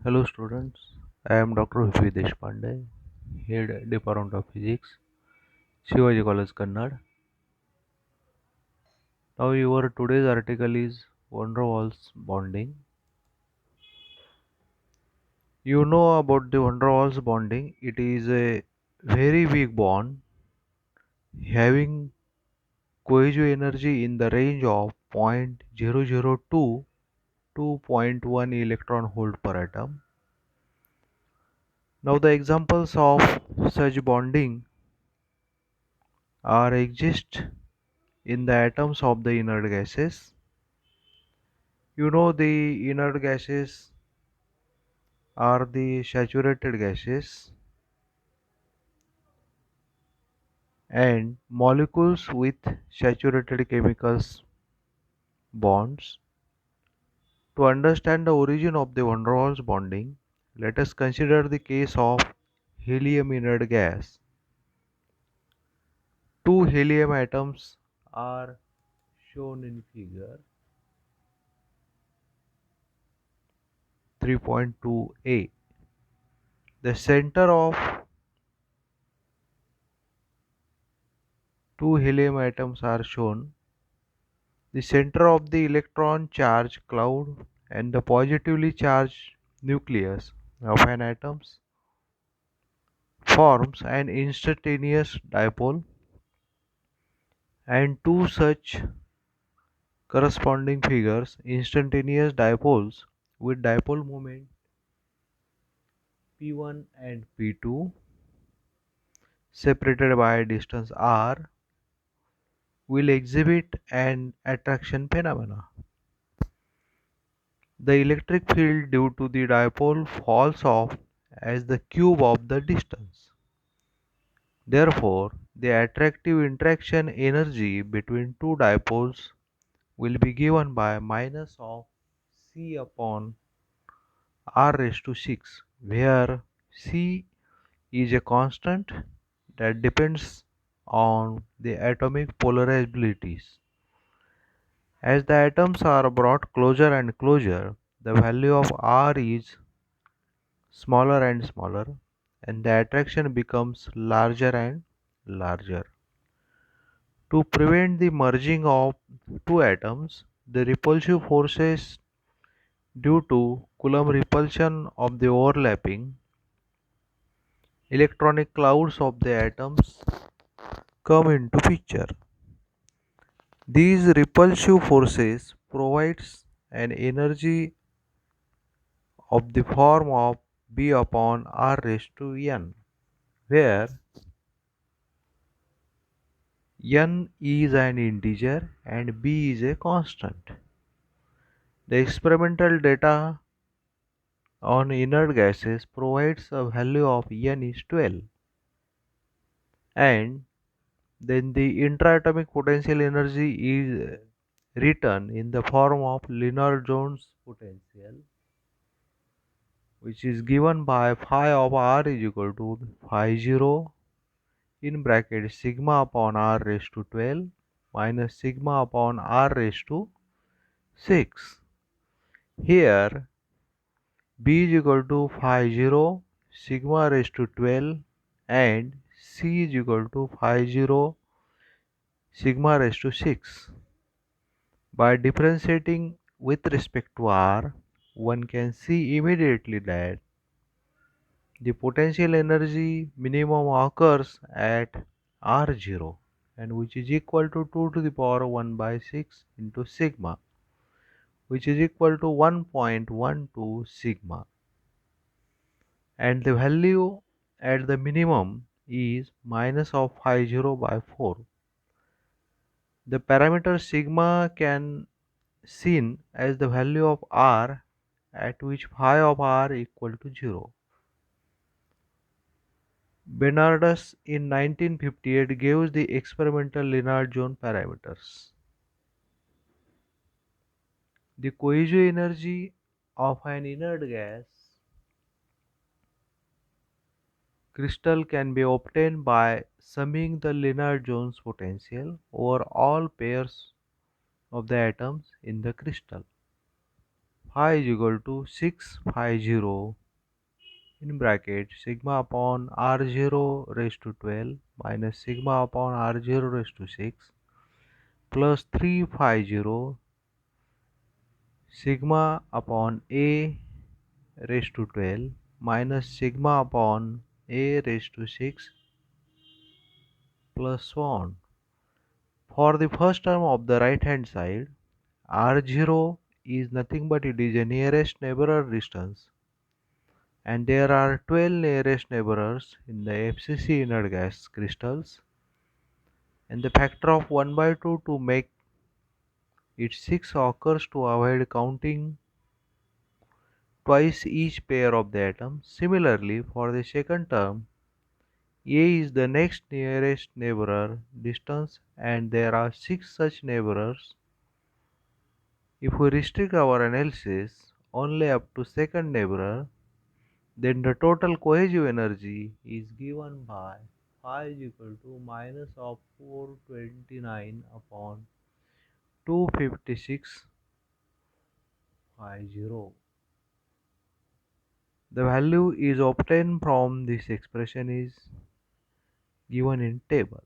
Hello students, I am Dr. V. Deshpande, Head Department of Physics, Shivaji College, Kannada. Now your today's article is van der Waals bonding. You know about the van der Waals bonding. It is a very weak bond having cohesive energy in the range of 0.002 to zero point 0.1 electron volt per atom. Now the examples of such bonding are exist in the atoms of the inert gases. You know the inert gases are the saturated gases and molecules with saturated chemicals bonds. To understand the origin of the van der Waals bonding, let us consider the case of helium inert gas. Two helium atoms are shown in figure 3.2a. The center of two helium atoms are shown. The center of the electron charge cloud and the positively charged nucleus of an atom forms an instantaneous dipole, and two such corresponding figures, instantaneous dipoles with dipole moment P1 and P2 separated by a distance r, will exhibit an attraction phenomena. The electric field due to the dipole falls off as the cube of the distance. Therefore, the attractive interaction energy between two dipoles will be given by minus of C upon r raised to 6, where C is a constant that depends on the atomic polarizabilities. As the atoms are brought closer and closer, the value of r is smaller and smaller, and the attraction becomes larger and larger. To prevent the merging of two atoms, the repulsive forces due to Coulomb repulsion of the overlapping electronic clouds of the atoms come into picture. These repulsive forces provides an energy of the form of B upon r raised to n, where n is an integer and B is a constant. The experimental data on inert gases provides a value of n is 12, and then the intraatomic potential energy is written in the form of Lennard-Jones potential, which is given by phi of r is equal to phi 0 in bracket sigma upon r raised to 12 minus sigma upon r raised to 6. Here B is equal to phi 0 sigma raised to 12 and C is equal to phi 0 sigma raised to 6. By differentiating with respect to r, one can see immediately that the potential energy minimum occurs at r0, and which is equal to 2 to the power 1 by 6 into sigma, which is equal to 1.12 sigma, and the value at the minimum is minus of phi 0 by 4. The parameter sigma can seen as the value of r at which phi of r equal to 0. Bernardus in 1958 gave the experimental Lennard-Jones parameters. The cohesive energy of an inert gas crystal can be obtained by summing the Lennard-Jones potential over all pairs of the atoms in the crystal. phi is equal to 650 in bracket sigma upon r0 raised to 12 minus sigma upon r0 raised to 6 plus 350 sigma upon a raised to 12 minus sigma upon a raised to 6 plus so on. For the first term of the right hand side, r0 is nothing but it is a nearest neighbor distance, and there are 12 nearest neighbors in the FCC inert gas crystals, and the factor of 1 by 2 to make it 6 occurs to avoid counting twice each pair of the atoms. Similarly, for the second term, A is the next nearest neighbor distance and there are 6 such neighbors. If we restrict our analysis only up to second neighbor, then the total cohesive energy is given by phi is equal to minus of 429 upon 256.50. The value is obtained from this expression is given in table.